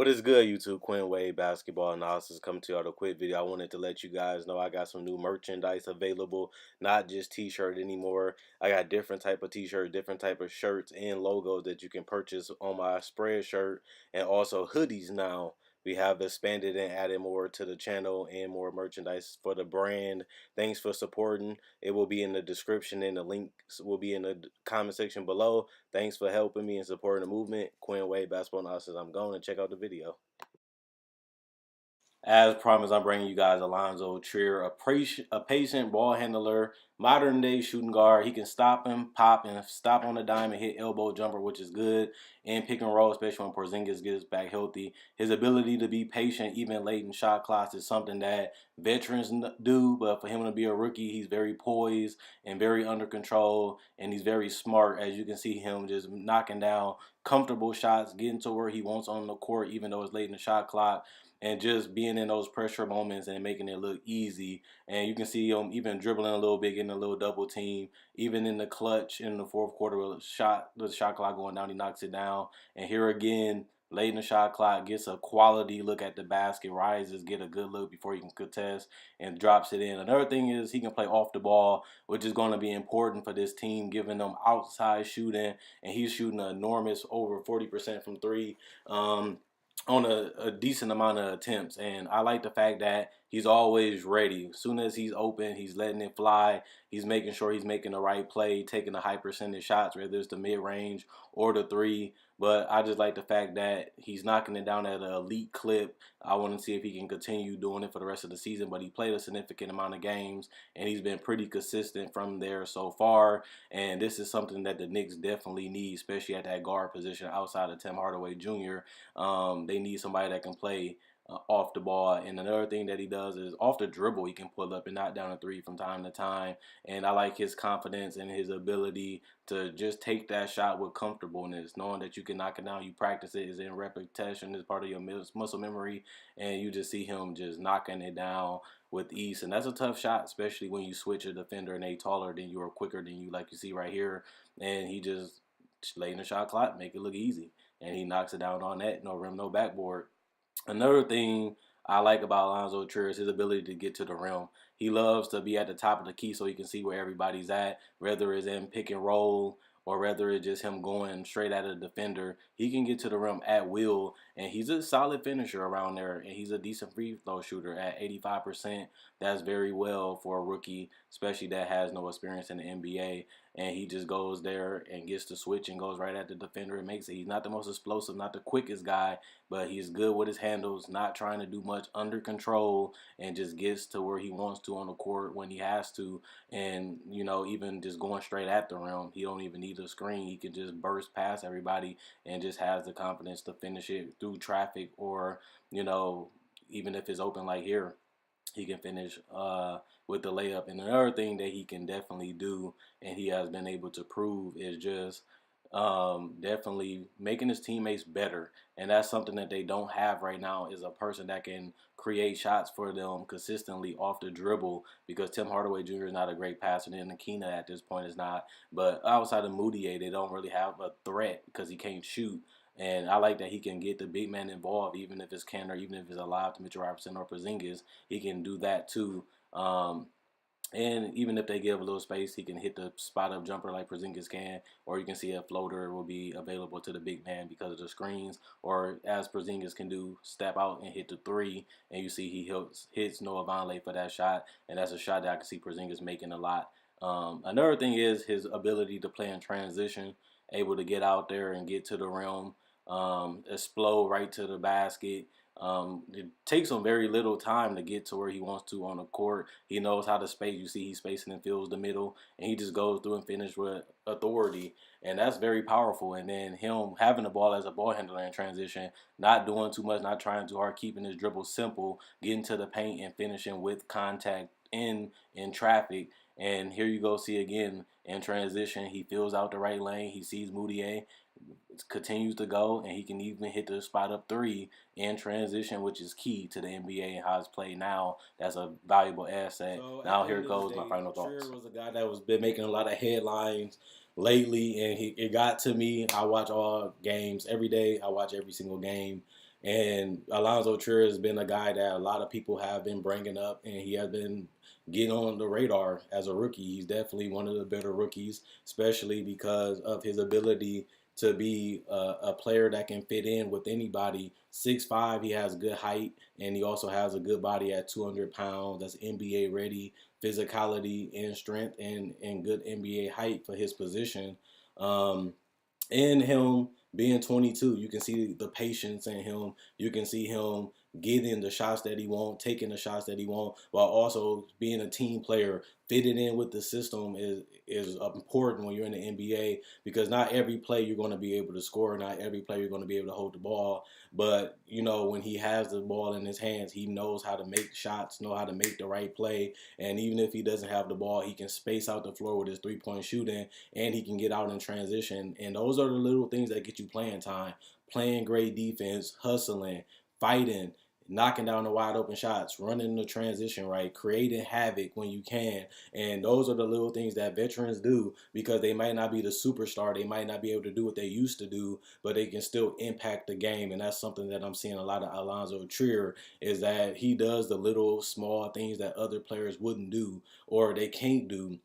is good, YouTube? Quinn Wade Basketball Analysis coming to you with a quick video. I wanted to let you guys know I got some new merchandise available, not just t-shirt anymore. I got different type of t-shirt, different type of shirts and logos that you can purchase on my spread shirt, and also hoodies now. We have expanded and added more to the channel and more merchandise for the brand. Thanks for supporting. It will be in the description and the links will be in the comment section below. Thanks for helping me and supporting the movement. Quinn Wade Basketball Analysis. I'm going to check out the video. As promised, I'm bringing you guys Allonzo Trier, a patient ball handler, modern day shooting guard. He can stop and pop and stop on the dime and hit elbow jumper, which is good. And pick and roll, especially when Porzingis gets back healthy. His ability to be patient, even late in shot clocks, is something that veterans do. But for him to be a rookie, he's very poised and very under control. And he's very smart, as you can see him just knocking down comfortable shots, getting to where he wants on the court, even though it's late in the shot clock, and just being in those pressure moments and making it look easy. And you can see him even dribbling a little bit, getting a little double team. Even in the clutch in the fourth quarter with the shot clock going down, he knocks it down. And here again, late in the shot clock, gets a quality look at the basket, rises, get a good look before he can contest, and drops it in. Another thing is he can play off the ball, which is going to be important for this team, giving them outside shooting. And he's shooting an enormous over 40% from three. On a decent amount of attempts, and I like the fact that he's always ready. As soon as he's open, he's letting it fly. He's making sure he's making the right play, taking the high percentage shots, whether it's the mid-range or the three. But I just like the fact that he's knocking it down at an elite clip. I want to see if he can continue doing it for the rest of the season, but he played a significant amount of games, and he's been pretty consistent from there so far. And this is something that the Knicks definitely need, especially at that guard position outside of Tim Hardaway Jr. They need somebody that can play off the ball. And another thing that he does is off the dribble, he can pull up and knock down a three from time to time. And I like his confidence and his ability to just take that shot with comfortableness, knowing that you can knock it down. You practice it, is in repetition, is part of your muscle memory, and you just see him just knocking it down with ease. And that's a tough shot, especially when you switch a defender and they taller than you or quicker than you, like you see right here. And he just lay in the shot clock, make it look easy. And he knocks it down on net, no rim, no backboard. Another thing I like about Allonzo Trier is his ability to get to the rim. He loves to be at the top of the key so he can see where everybody's at, whether it's in pick and roll or whether it's just him going straight at a defender. He can get to the rim at will, and he's a solid finisher around there, and he's a decent free throw shooter at 85%. That's very well for a rookie, especially that has no experience in the NBA. And he just goes there and gets the switch and goes right at the defender and makes it. He's not the most explosive, not the quickest guy, but he's good with his handles, not trying to do much, under control, and just gets to where he wants to on the court when he has to. And, you know, even just going straight at the rim, he don't even need a screen. He can just burst past everybody and just has the confidence to finish it through traffic, or, you know, even if it's open like here, he can finish with the layup. And another thing that he can definitely do, and he has been able to prove, is just definitely making his teammates better. And that's something that they don't have right now, is a person that can create shots for them consistently off the dribble, because Tim Hardaway Jr. is not a great passer, and Akina at this point is not. But outside of Moutier, they don't really have a threat because he can't shoot. And I like that he can get the big man involved, even if it's Kanter, even if it's alive to Mitchell Robinson or Porzingis. He can do that too. And even if they give a little space, he can hit the spot-up jumper like Porzingis can, or you can see a floater will be available to the big man because of the screens, or as Porzingis can do, step out and hit the three, and you see he hits Noah Vonleh for that shot, and that's a shot that I can see Porzingis making a lot. Another thing is his ability to play in transition, able to get out there and get to the rim, explode right to the basket. It takes him very little time to get to where he wants to on the court. He knows how to space. You see he's spacing and fills the middle, and he just goes through and finishes with authority, and that's very powerful. And then him having the ball as a ball handler in transition, not doing too much, not trying too hard, keeping his dribble simple, getting to the paint and finishing with contact in traffic. And here you go, see again in transition, he fills out the right lane. He sees Moutier, continues to go, and he can even hit the spot up three in transition, which is key to the NBA and how it's played now. That's a valuable asset. So now here goes my final thoughts. Trier was a guy that was been making a lot of headlines lately, and it got to me. I watch all games every day. I watch every single game. And Allonzo Trier has been a guy that a lot of people have been bringing up, and he has been getting on the radar as a rookie. He's definitely one of the better rookies, especially because of his ability to be a player that can fit in with anybody. 6'5", he has good height, and he also has a good body at 200 pounds. That's NBA ready, physicality and strength, and good NBA height for his position. Um, and him being 22, you can see the patience in him. You can see him getting the shots that he wants, taking the shots that he wants, while also being a team player. Fitting in with the system is important when you're in the NBA, because not every play you're going to be able to score, not every play you're going to be able to hold the ball. But you know, when he has the ball in his hands, he knows how to make shots, know how to make the right play, and even if he doesn't have the ball, he can space out the floor with his 3-point shooting, and he can get out in transition. And those are the little things that get you playing time. Playing great defense, hustling, fighting, knocking down the wide open shots, running the transition right, creating havoc when you can. And those are the little things that veterans do, because they might not be the superstar. They might not be able to do what they used to do, but they can still impact the game. And that's something that I'm seeing a lot of Allonzo Trier, is that he does the little small things that other players wouldn't do or they can't do,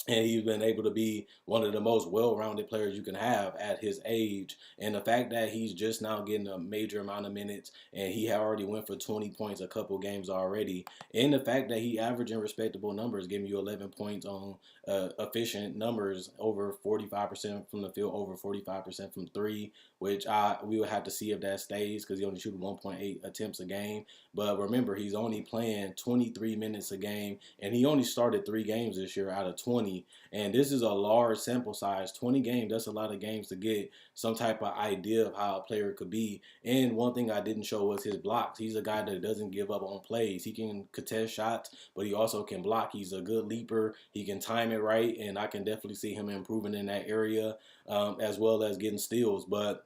and he's been able to be one of the most well-rounded players you can have at his age. And the fact that he's just now getting a major amount of minutes, and he had already went for 20 points a couple games already, and the fact that he averaging respectable numbers, giving you 11 points on efficient numbers, over 45% from the field, over 45% from three, which we will have to see if that stays, because he only shoots 1.8 attempts a game. But remember, he's only playing 23 minutes a game, and he only started 3 games this year out of 20. And this is a large sample size. 20 games, that's a lot of games to get some type of idea of how a player could be. And one thing I didn't show was his blocks. He's a guy that doesn't give up on plays. He can contest shots, but he also can block. He's a good leaper. He can time it right, and I can definitely see him improving in that area, as well as getting steals. But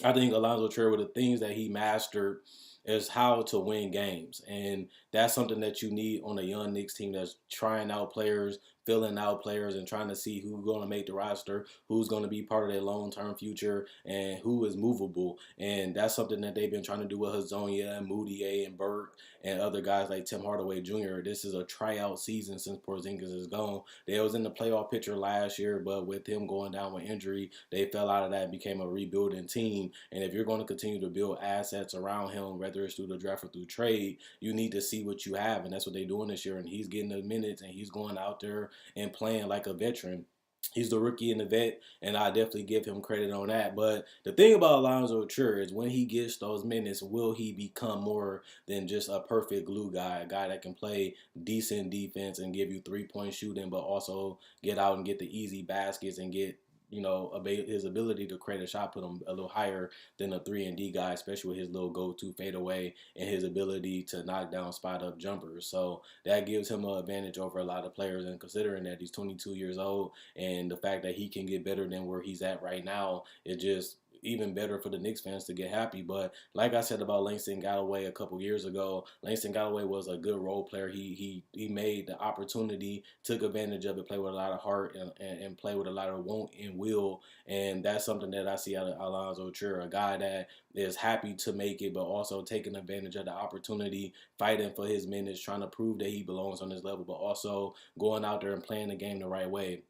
I think Allonzo Trier, with the things that he mastered, is how to win games. And that's something that you need on a young Knicks team that's trying out players, filling out players, and trying to see who's going to make the roster, who's going to be part of their long-term future, and who is movable. And that's something that they've been trying to do with Hazonia and Moutier and Burke and other guys like Tim Hardaway Jr. This is a tryout season since Porzingis is gone. They was in the playoff picture last year, but with him going down with injury, they fell out of that and became a rebuilding team. And if you're going to continue to build assets around him, whether it's through the draft or through trade, you need to see what you have. And that's what they're doing this year. And he's getting the minutes, and he's going out there and playing like a veteran. He's the rookie and the vet, and I definitely give him credit on that. But the thing about Allonzo Trier is, when he gets those minutes, will he become more than just a perfect glue guy, a guy that can play decent defense and give you 3-point shooting, but also get out and get the easy baskets and get, you know, his ability to create a shot, put him a little higher than a 3-and-D guy, especially with his little go-to fadeaway and his ability to knock down spot-up jumpers. So that gives him an advantage over a lot of players. And considering that he's 22 years old, and the fact that he can get better than where he's at right now, it just even better for the Knicks fans to get happy. But like I said about Langston Galloway a couple years ago, Langston Galloway was a good role player. He made the opportunity, took advantage of it, played with a lot of heart, and played with a lot of want and will. And that's something that I see out of Allonzo Trier, a guy that is happy to make it, but also taking advantage of the opportunity, fighting for his minutes, trying to prove that he belongs on this level, but also going out there and playing the game the right way.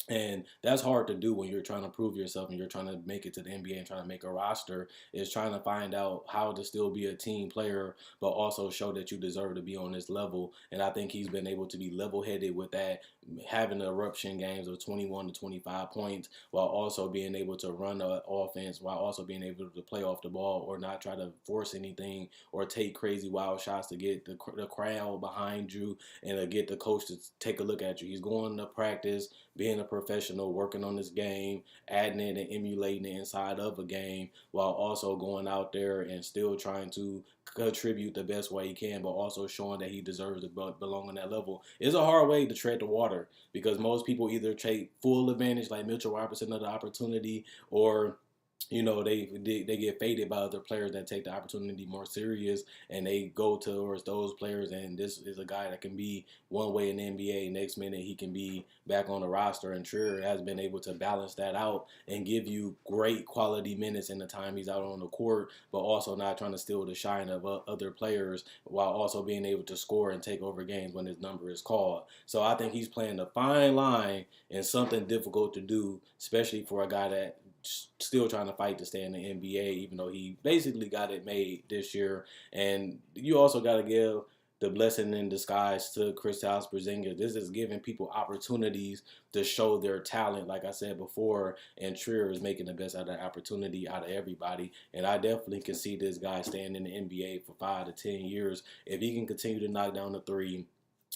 And that's hard to do when you're trying to prove yourself and you're trying to make it to the NBA and trying to make a roster, is trying to find out how to still be a team player, but also show that you deserve to be on this level. And I think he's been able to be level-headed with that, having the eruption games of 21 to 25 points, while also being able to run the offense, while also being able to play off the ball or not try to force anything or take crazy wild shots to get the crowd behind you and to get the coach to take a look at you. He's going to practice, being a professional, working on this game, adding it and emulating it inside of a game, while also going out there and still trying to contribute the best way he can, but also showing that he deserves to belong on that level. It's a hard way to tread the water, because most people either take full advantage, like Mitchell Robinson, of the opportunity, or they get faded by other players that take the opportunity more serious, and they go towards those players. And this is a guy that can be one way in the NBA, next minute he can be back on the roster. And Trier has been able to balance that out and give you great quality minutes in the time he's out on the court, but also not trying to steal the shine of other players, while also being able to score and take over games when his number is called. So I think he's playing a fine line and something difficult to do, especially for a guy that still trying to fight to stay in the NBA, even though he basically got it made this year. And you also got to give the blessing in disguise to Kristaps Porzingis. This is giving people opportunities to show their talent, like I said before, and Trier is making the best out of that opportunity out of everybody. And I definitely can see this guy staying in the NBA for 5 to 10 years. If he can continue to knock down the three,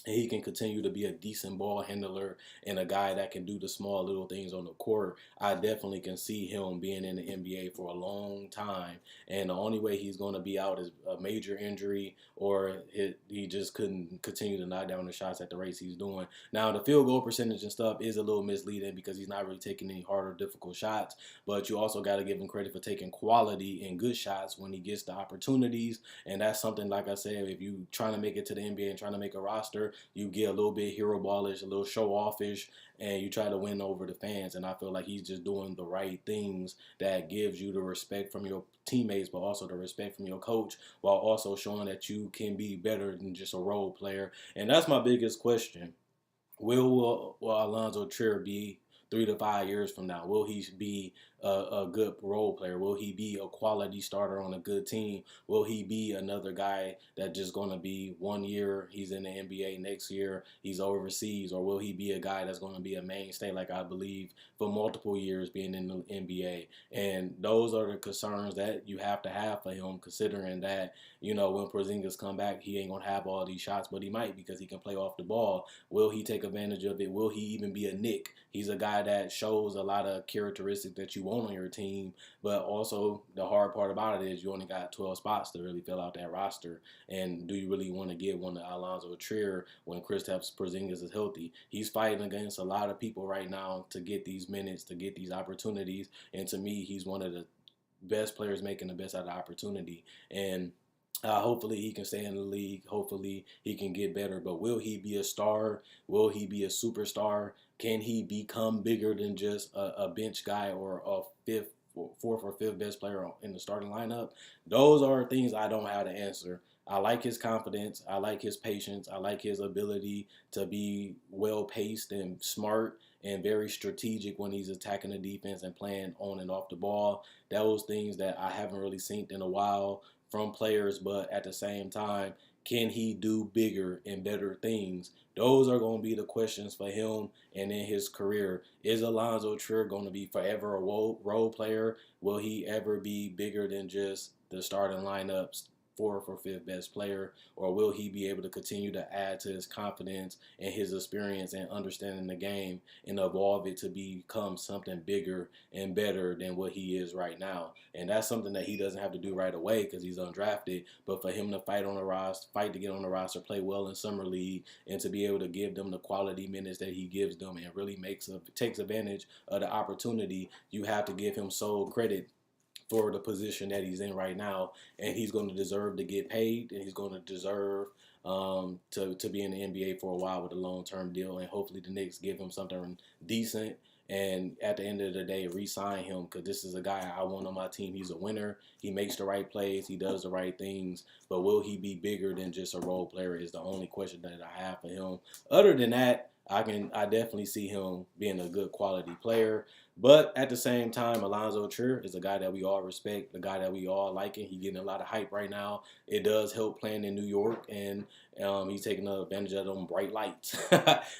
and he can continue to be a decent ball handler and a guy that can do the small little things on the court, I definitely can see him being in the NBA for a long time. And the only way he's going to be out is a major injury, or he just couldn't continue to knock down the shots at the rates he's doing. Now, the field goal percentage and stuff is a little misleading because he's not really taking any hard or difficult shots, but you also got to give him credit for taking quality and good shots when he gets the opportunities. And that's something, like I said, if you trying to make it to the NBA and trying to make a roster, you get a little bit hero ballish, a little show offish, and you try to win over the fans. And I feel like he's just doing the right things that gives you the respect from your teammates, but also the respect from your coach, while also showing that you can be better than just a role player. And that's my biggest question. Will Allonzo Trier be 3 to 5 years from now? Will he be a good role player? Will he be a quality starter on a good team? Will he be another guy that just going to be 1 year he's in the NBA, next year he's overseas? Or will he be a guy that's going to be a mainstay, like I believe, for multiple years being in the NBA? And those are the concerns that you have to have for him, considering that, when Porzingis come back, he ain't going to have all these shots, but he might, because he can play off the ball. Will he take advantage of it? Will he even be a Nick? He's a guy that shows a lot of characteristics that you want on your team, but also the hard part about it is you only got 12 spots to really fill out that roster. And do you really want to give one to Allonzo Trier when Kristaps Porzingis is healthy? He's fighting against a lot of people right now to get these minutes, to get these opportunities. And to me, he's one of the best players making the best out of the opportunity. And hopefully he can stay in the league. Hopefully he can get better. But will he be a star? Will he be a superstar? Can he become bigger than just a bench guy or a fourth or fifth best player in the starting lineup? Those are things I don't have to answer. I like his confidence. I like his patience. I like his ability to be well-paced and smart and very strategic when he's attacking the defense and playing on and off the ball. Those things that I haven't really seen in a while from players, but at the same time, can he do bigger and better things? Those are going to be the questions for him and in his career. Is Allonzo Trier going to be forever a role player? Will he ever be bigger than just the starting lineups, fourth or fifth best player? Or will he be able to continue to add to his confidence and his experience and understanding the game and evolve it to become something bigger and better than what he is right now? And that's something that he doesn't have to do right away because he's undrafted. But for him to fight to get on the roster, play well in summer league, and to be able to give them the quality minutes that he gives them and really takes advantage of the opportunity, you have to give him sole credit for the position that he's in right now. And he's going to deserve to get paid, and he's going to deserve to be in the NBA for a while with a long-term deal. And hopefully the Knicks give him something decent, and at the end of the day, re-sign him, because this is a guy I want on my team. He's a winner. He makes the right plays. He does the right things. But will he be bigger than just a role player is the only question that I have for him. Other than that, I definitely see him being a good quality player. But at the same time, Allonzo Trier is a guy that we all respect, the guy that we all like, and he's getting a lot of hype right now. It does help playing in New York, and he's taking advantage of them bright lights.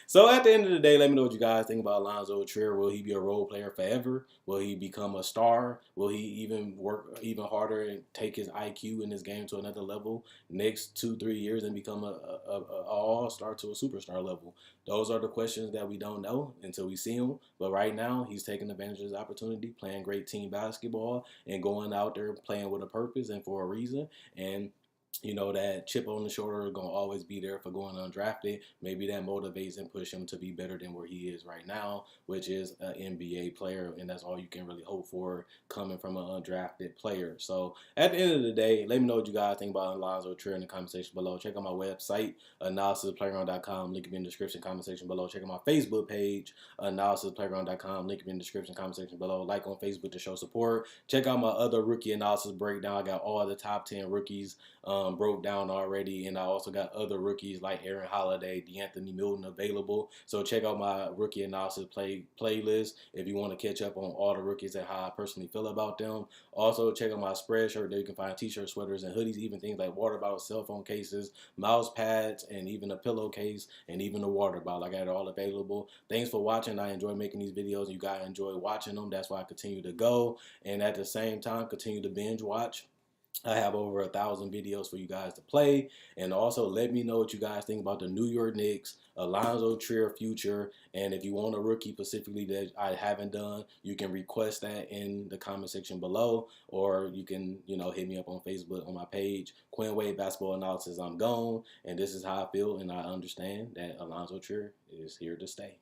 So at the end of the day, let me know what you guys think about Allonzo Trier. Will he be a role player forever? Will he become a star? Will he even work even harder and take his IQ in his game to another level next 2-3 years and become a all-star to a superstar level? Those are the questions that we don't know until we see him. But right now, he's taking advantage of his opportunity, playing great team basketball, and going out there playing with a purpose and for a reason. And you know, that chip on the shoulder is gonna always be there for going undrafted. Maybe that motivates and push him to be better than where he is right now, which is an NBA player, and that's all you can really hope for coming from an undrafted player. So at the end of the day, let me know what you guys think about Allonzo Trier in the comment section below. Check out my website, analysisplayground.com. Link in the description, comment section below. Check out my Facebook page, analysisplayground.com. Link in the description, comment section below. Like on Facebook to show support. Check out my other rookie analysis breakdown. I got all the top 10 rookies broke down already, and I also got other rookies like Aaron Holiday, DeAnthony Milton available. So check out my rookie analysis playlist if you want to catch up on all the rookies and how I personally feel about them. Also check out my Spreadshirt. There you can find t-shirts, sweaters, and hoodies, even things like water bottles, cell phone cases, mouse pads, and even a pillowcase, and even a water bottle. I got it all available. Thanks for watching. I enjoy making these videos. You guys enjoy watching them. That's why I continue to go, and at the same time continue to binge watch. I have over 1,000 videos for you guys to play. And also let me know what you guys think about the New York Knicks, Allonzo Trier future. And if you want a rookie specifically that I haven't done, you can request that in the comment section below. Or you can, you know, hit me up on Facebook on my page, Quinn Wade Basketball Analysis. I'm gone. And this is how I feel, and I understand that Allonzo Trier is here to stay.